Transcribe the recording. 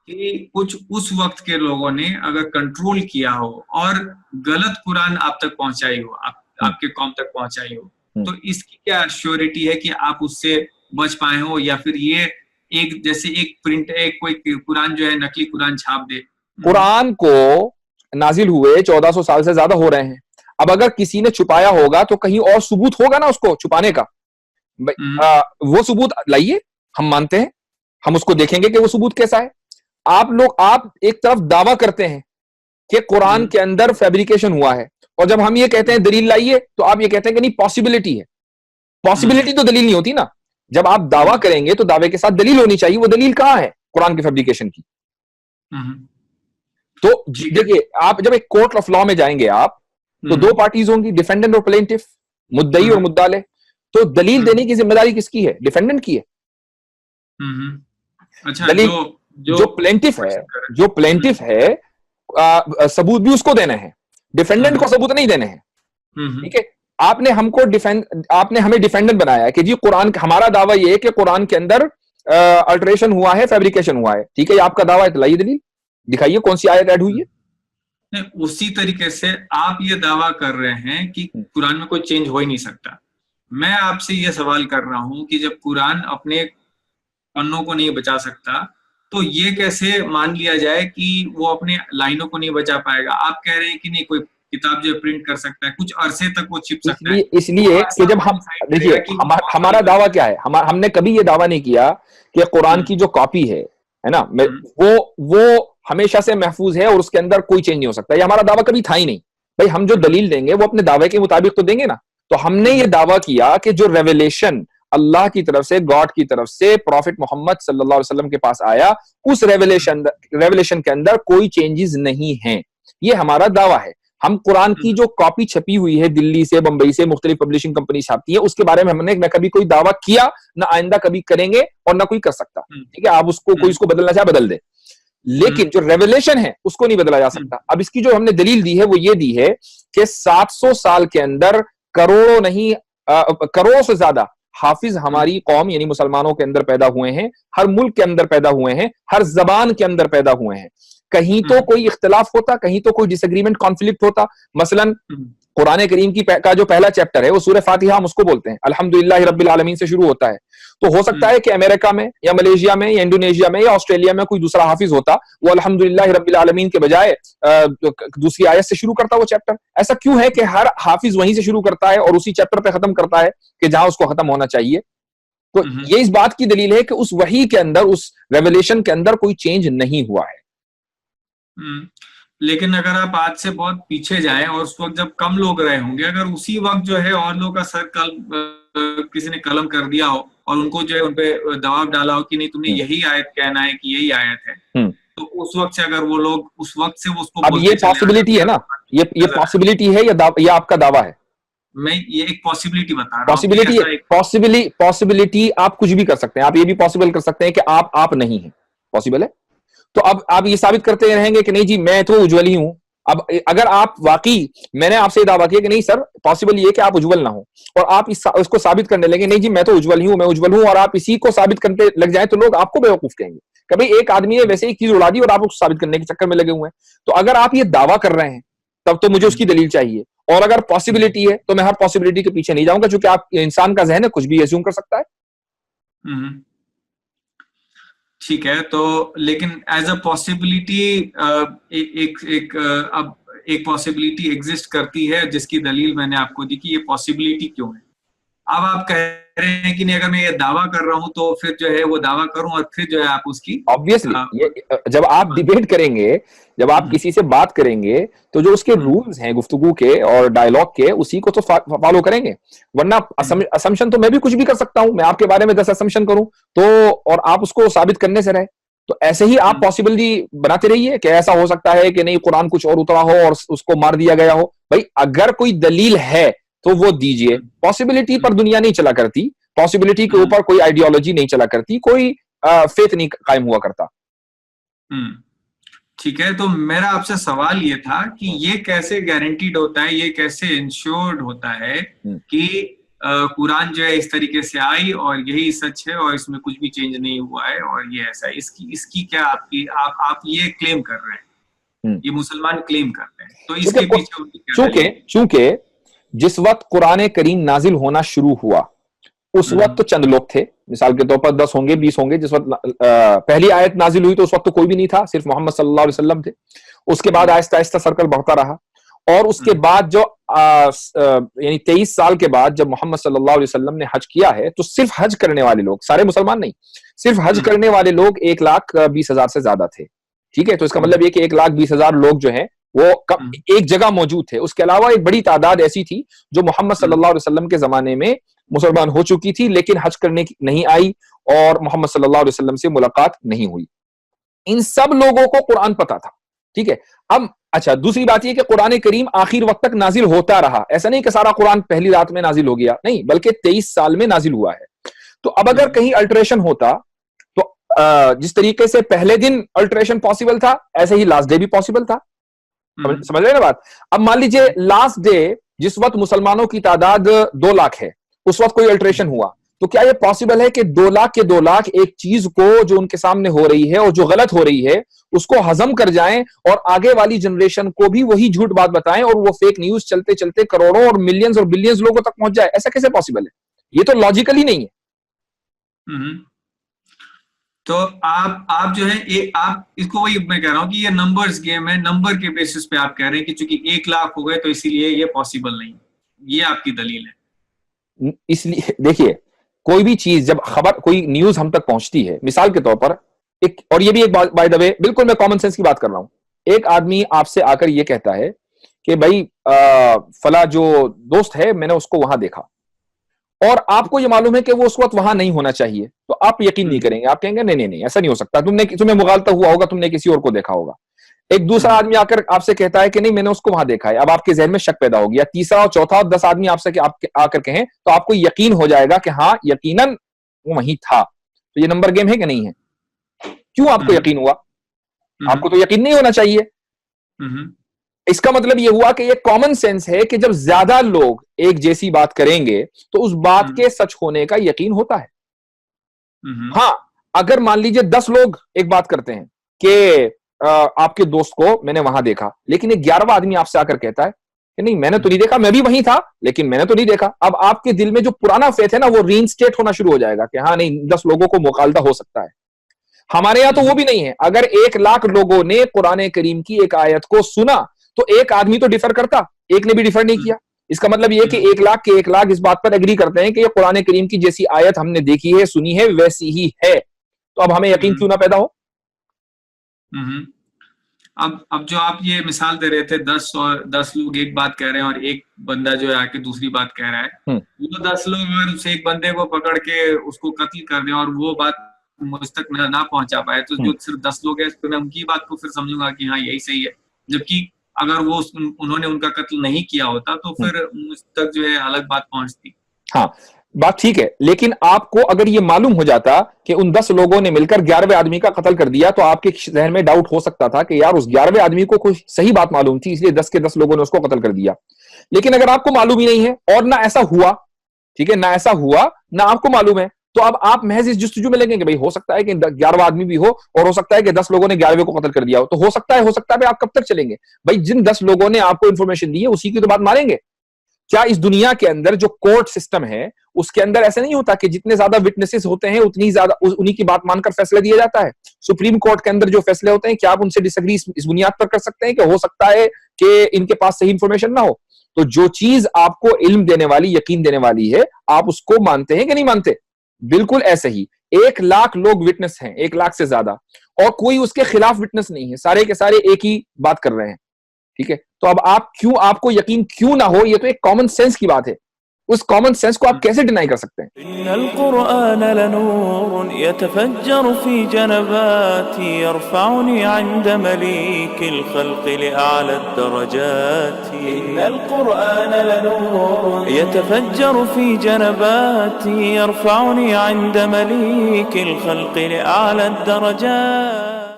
कि कुछ उस वक्त के लोगों ने अगर कंट्रोल किया हो और गलत कुरान आप तक पहुंचाई हो, आपके कौम तक पहुंचाई हो, तो इसकी क्या श्योरिटी है कि आप उससे बच पाए हो, या फिर ये एक जैसे एक प्रिंट, एक कोई कुरान जो है नकली कुरान छाप दे। कुरान को नाजिल हुए 1400 साल से ज्यादा हो रहे हैं। अब अगर किसी ने छुपाया होगा तो कहीं और सबूत होगा ना उसको छुपाने का। वो सबूत लाइए, हम मानते हैं, हम उसको देखेंगे कि वो सबूत कैसा है। आप एक तरफ दावा करते हैं कि कुरान के अंदर फैब्रिकेशन हुआ है, और जब हम ये कहते हैं दलील लाइए, तो आप ये कहते हैं कि नहीं पॉसिबिलिटी है। पॉसिबिलिटी तो दलील नहीं होती ना। जब आप दावा करेंगे तो दावे के साथ दलील होनी चाहिए। वो दलील कहां है कुरान के फैब्रिकेशन की? तो देखिए, आप जब एक कोर्ट ऑफ लॉ में जाएंगे आप, तो दो पार्टीज होंगी, डिफेंडेंट और प्लेंटिफ, मुद्दई और मुद्दाले। तो दलील देने की जिम्मेदारी किसकी है? डिफेंडेंट की है। अच्छा, दलील जो प्लेंटिफ है, सबूत भी उसको देने हैं, डिफेंडेंट को सबूत नहीं देने हैं। ठीक है, आपने हमें डिफेंडेंट बनाया कि जी कुरान, हमारा दावा यह है कि कुरान के अंदर अल्टरेशन हुआ है, फैब्रिकेशन हुआ है। ठीक है, ये आपका दावा है, तो लाइए दलील, दिखाइए कौन सी आयत ऐड हुई है। उसी तरीके से आप ये दावा कर रहे हैं कि कुरान में कोई चेंज हो ही नहीं सकता। मैं आपसे ये सवाल कर रहा हूं कि जब कुरान अपने पन्नों को नहीं बचा सकता, तो ये कैसे मान लिया जाए कि वो अपने लाइनों को नहीं बचा पाएगा? आप कह रहे हैं कि नहीं, कोई किताब जो प्रिंट कर सकता है, कुछ अरसे तक वो छिप सकता है। इसलिए कि जब हम देखिए, हमारा दावा क्या है, हमने कभी ये दावा नहीं किया कि कुरान की जो कॉपी है ना, वो हमेशा से महफूज है और उसके अंदर कोई चेंज नहीं हो सकता। ये हमारा दावा कभी था ही नहीं। भाई, हम जो दलील देंगे वो अपने दावे के मुताबिक तो देंगे ना। तो हमने ये दावा किया कि जो रेवलेशन अल्लाह की तरफ से, गॉड की तरफ से प्रॉफिट मोहम्मद सल्लल्लाहु अलैहि वसल्लम के पास आया, उस रेवलेशन के अंदर कोई चेंजेस नहीं है। ये हमारा दावा है। हम कुरान की जो कॉपी छपी हुई है दिल्ली से, बंबई से, मुख्तलिफ पब्लिशिंग कंपनी छापती है, उसके बारे में हमने न कभी कोई दावा किया, ना आइंदा कभी करेंगे, और ना कोई कर सकता। ठीक है, आप उसको, कोई इसको बदलना चाहे बदल दे, लेकिन जो रेवलेशन है उसको नहीं बदला जा सकता। अब इसकी जो हमने दलील दी है वो ये दी है कि 700 साल के अंदर करोड़ों नहीं, करोड़ों से ज्यादा हाफिज हमारी कौम यानी मुसलमानों के अंदर पैदा हुए हैं, हर मुल्क के अंदर पैदा हुए हैं, हर जबान के अंदर पैदा हुए हैं। कहीं तो कोई इख्तिलाफ होता, कहीं तो कोई डिसएग्रीमेंट, कॉन्फ्लिक्ट होता। मसलन कुरान करीम का जो पहला चैप्टर है वो सूरह फातिहा, हम उसको बोलते हैं, अल्हम्दुलिल्लाह रब्बिल आलमीन से शुरू होता है। तो हो सकता है कि अमेरिका में या मलेशिया में या इंडोनेशिया में या ऑस्ट्रेलिया में कोई दूसरा हाफिज होता, वो अल्हम्दुलिल्लाह रब्बिल आलमीन के बजाय दूसरी आयत से शुरू करता वो चैप्टर। ऐसा क्यों है कि हर हाफिज वहीं से शुरू करता है और उसी चैप्टर पे खत्म करता है कि जहां उसको खत्म होना चाहिए? तो ये इस बात की दलील है कि उस वही के अंदर, उस रेवलेशन के अंदर कोई चेंज नहीं हुआ है। लेकिन अगर आप आज से बहुत पीछे जाएं और उस वक्त जब कम लोग रहे होंगे, अगर उसी वक्त जो है और लोगों का सर किसी ने कलम कर दिया हो और उनको जो है उनपे दबाव डाला हो कि नहीं तुम्हें यही आयत कहना है कि यही आयत है, तो उस वक्त से अगर वो लोग उस वक्त से वो उसको, अब ये पॉसिबिलिटी है ना, ये पॉसिबिलिटी है या आपका दावा है? मैं ये एक पॉसिबिलिटी बता रहा हूं। पॉसिबिलिटी आप कुछ भी कर सकते हैं। आप ये भी पॉसिबल कर सकते हैं कि आप नहीं है, पॉसिबल है। तो अब आप ये साबित करते रहेंगे कि नहीं जी मैं तो उज्जवल ही हूं। अब अगर आप वाकई, मैंने आपसे दावा किया कि नहीं सर पॉसिबल ये कि आप उज्जवल ना हो, और आप इसको साबित करने लगे नहीं जी मैं तो उज्जवल ही हूं, मैं उज्जवल हूं, और आप इसी को साबित करने लग जाए, तो लोग आपको बेवकूफ कहेंगे। कभी एक आदमी ने वैसे एक चीज उड़ा दी और आप उसको साबित करने के चक्कर में लगे हुए हैं। तो अगर आप ये दावा कर रहे हैं तब तो मुझे उसकी दलील चाहिए, और अगर पॉसिबिलिटी है तो मैं हर पॉसिबिलिटी के पीछे नहीं जाऊंगा, क्योंकि आप, इंसान का जहन है, कुछ भी एज्यूम कर सकता है। ठीक है, तो लेकिन एज अ पॉसिबिलिटी एक पॉसिबिलिटी एग्जिस्ट करती है जिसकी दलील मैंने आपको दी कि ये पॉसिबिलिटी क्यों है। अब आप कह रहे हैं कि नहीं, अगर मैं ये दावा कर रहा हूं तो फिर जो है वो दावा करूं और फिर जो है आप उसकी, ऑब्वियसली जब आप डिबेट करेंगे, जब आप किसी से बात करेंगे, तो जो उसके रूल्स हैं गुफ्तगू के और डायलॉग के, उसी को तो फॉलो करेंगे। वरना असम्पशन तो मैं भी कुछ भी कर सकता हूं, मैं आपके बारे में 10 असम्पशन करूं तो, और आप उसको साबित करने से रहे। तो ऐसे ही आप पॉसिबिलिटी बनाते रहिए कि ऐसा हो सकता है कि नहीं कुरान कुछ और उतरा हो और उसको मार दिया गया हो। भाई अगर कोई दलील है तो वो दीजिए। पॉसिबिलिटी पर दुनिया नहीं चला करती, पॉसिबिलिटी के ऊपर कोई आइडियोलॉजी नहीं चला करती, कोई फेथ नहीं कायम हुआ करता। ठीक है, तो मेरा आपसे सवाल ये था कि ये कैसे गारंटीड होता है, ये कैसे इंश्योर्ड होता है कि कुरान जो है इस तरीके से आई और यही सच है और इसमें कुछ भी चेंज नहीं हुआ है और ये ऐसा है, इसकी क्या आपकी आप ये क्लेम कर रहे हैं, ये मुसलमान क्लेम कर रहे हैं, तो इसके पीछे उनकी क्या चूंकि जिस वक्त कुरान करीम नाजिल होना शुरू हुआ उस वक्त तो चंद लोग थे, मिसाल के तौर पर 10 होंगे 20 होंगे। जिस वक्त पहली आयत नाजिल हुई तो उस वक्त तो कोई भी नहीं था, सिर्फ मोहम्मद सल्लल्लाहु अलैहि वसल्लम थे। उसके बाद आहिस्ता आहिस्ता सर्कल बढ़ता रहा और उसके बाद जो यानी 23 साल के बाद जब मोहम्मद सल्लल्लाहु अलैहि वसल्लम ने हज किया है तो सिर्फ हज करने वाले लोग, सारे मुसलमान नहीं, सिर्फ हज करने वाले लोग 1,20,000 से ज्यादा थे। ठीक है, तो इसका मतलब ये कि 1,20,000 लोग जो हैं वो एक जगह मौजूद थे। उसके अलावा एक बड़ी तादाद ऐसी थी जो मोहम्मद सल्लल्लाहु अलैहि वसल्लम के जमाने में मुसलमान हो चुकी थी लेकिन हज करने की नहीं आई और मोहम्मद सल्लल्लाहु अलैहि वसल्लम से मुलाकात नहीं हुई। इन सब लोगों को कुरान पता था। ठीक है, अब अच्छा दूसरी बात यह कि कुरान करीम आखिर वक्त तक नाजिल होता रहा, ऐसा नहीं कि सारा कुरान पहली रात में नाजिल हो गया, नहीं, बल्कि 23 साल में नाजिल हुआ है। तो अब अगर कहीं अल्टरेशन होता तो जिस तरीके से पहले दिन अल्टरेशन पॉसिबल था ऐसे ही लास्ट डे भी पॉसिबल था। समझ रहे ना बात? अब मान लीजिए लास्ट डे जिस वक्त मुसलमानों की तादाद 2 लाख है उस वक्त कोई अल्टरेशन हुआ तो क्या यह पॉसिबल है कि 2 लाख के 2 लाख एक चीज को जो उनके सामने हो रही है और जो गलत हो रही है उसको हजम कर जाएं और आगे वाली जनरेशन को भी वही झूठ बात बताएं और वो फेक न्यूज चलते चलते करोड़ों और मिलियंस और बिलियंस लोगों तक पहुंच जाए? ऐसा कैसे पॉसिबल है? ये तो लॉजिकली नहीं है। तो आप जो है आप इसको, वही मैं कह रहा हूं कि ये नंबर्स गेम है, नंबर के बेसिस पे आप कह रहे हैं कि चूंकि 1 लाख हो गए तो इसीलिए ये पॉसिबल नहीं, ये आपकी दलील है। इसलिए देखिए, कोई भी चीज जब खबर, कोई न्यूज हम तक पहुंचती है, मिसाल के तौर पर एक, और ये भी एक बाय द वे बिल्कुल मैं कॉमन सेंस की बात कर रहा हूं, एक आदमी आपसे आकर ये कहता है कि भाई फला जो दोस्त है मैंने उसको वहां देखा और आपको ये मालूम है कि वो उस वक्त वहां नहीं होना चाहिए, तो आप यकीन नहीं करेंगे, आप कहेंगे नहीं नहीं नहीं ऐसा नहीं हो सकता, तुम्हें मुगालता हुआ होगा, तुमने किसी और को देखा होगा। एक दूसरा आदमी आकर आपसे कहता है कि नहीं मैंने उसको वहां देखा है, अब आपके जहन में शक पैदा हो गया। तीसरा और चौथा और 10 आदमी आपसे आकर कहें तो आपको यकीन हो जाएगा कि हाँ यकीनन वो वहीं था। तो ये नंबर गेम है कि नहीं है? क्यों आपको यकीन हुआ? आपको तो यकीन नहीं होना चाहिए। इसका मतलब यह हुआ कि ये कॉमन सेंस है कि जब ज्यादा लोग एक जैसी बात करेंगे तो उस बात के सच होने का यकीन होता है। हाँ, अगर मान लीजिए 10 लोग एक बात करते हैं कि आपके दोस्त को मैंने वहां देखा, लेकिन एक 11वां आदमी आपसे आकर कहता है कि नहीं मैंने तो नहीं देखा, मैं भी वहीं था लेकिन मैंने तो नहीं देखा। अब आपके दिल में जो पुराना फेथ है ना वो रीइंस्टेट होना शुरू हो जाएगा कि हाँ नहीं 10 लोगों को मुखालदा हो सकता है। हमारे यहां तो वो भी नहीं है। अगर 1 लाख लोगों ने कुरान करीम की एक आयत को सुना तो एक आदमी तो डिफर करता, एक ने भी डिफर नहीं किया। इसका मतलब यह कि 1 लाख के 1 लाख इस बात पर एग्री करते हैं कि ये कुरान करीम की जैसी आयत हमने देखी है सुनी है वैसी ही है, तो अब हमें यकीन क्यों ना पैदा हो? अब जो आप ये मिसाल दे रहे थे 10 लोग एक बात कह रहे हैं और एक बंदा जो है आके दूसरी बात कह रहा है, वो 10 लोग अगर उस एक बंदे को पकड़ के उसको कत्ल कर दें और वो बात मुझ तक ना पहुंचा पाए तो जो सिर्फ 10 लोग हैं तो मैं उनकी बात को फिर समझूंगा कि हाँ यही सही है, जबकि अगर वो उन्होंने उनका कत्ल नहीं किया होता तो फिर मुझ तक जो है अलग बात पहुंचती। हाँ बात ठीक है, लेकिन आपको अगर ये मालूम हो जाता कि उन 10 लोगों ने मिलकर 11वें आदमी का कत्ल कर दिया तो आपके जहन में डाउट हो सकता था कि यार उस 11वें आदमी को कोई सही बात मालूम थी इसलिए 10 के 10 लोगों ने उसको कत्ल कर दिया। लेकिन अगर आपको मालूम ही नहीं है और ना ऐसा हुआ, ठीक है, ना ऐसा हुआ ना आपको मालूम है, तो अब आप महज इस जुस्तजू में लगेंगे भाई हो सकता है कि 11वां आदमी भी हो और हो सकता है कि 10 लोगों ने 11वें को कत्ल कर दिया हो, तो हो सकता है आप कब तक चलेंगे भाई? जिन 10 लोगों ने आपको इंफॉर्मेशन दी है उसी की तो बात मानेंगे। क्या इस दुनिया के अंदर जो कोर्ट सिस्टम है उसके अंदर ऐसा नहीं होता कि जितने ज्यादा विटनेसेस होते हैं उतनी ज्यादा उन्हीं की बात मानकर फैसला दिया जाता है? सुप्रीम कोर्ट के अंदर जो फैसले होते हैं क्या आप उनसे डिसएग्री इस बुनियाद पर कर सकते हैं कि हो सकता है कि इनके पास सही इंफॉर्मेशन ना हो? तो जो चीज आपको इल्म देने वाली, यकीन देने वाली है, आप उसको मानते हैं कि नहीं मानते? बिल्कुल ऐसे ही 1 लाख लोग विटनेस हैं, 1 लाख से ज्यादा, और कोई उसके खिलाफ विटनेस नहीं है, सारे के सारे एक ही बात कर रहे हैं, ठीक है? तो अब आपको यकीन क्यों ना हो? ये तो एक कॉमन सेंस की बात है, उस कॉमन सेंस को आप कैसे डिनाई कर सकते हैं? इन्नल कुरआन लनूर यतफज्जरु फी जनबाती यरफउनी इंद मलीकिल खल्क़ि लिअअला दरजाती। इन्नल कुरआन लनूर यतफज्जरु फी जनबाती यरफउनी इंद मलीकिल खल्क़ि लिअअला दरजाती।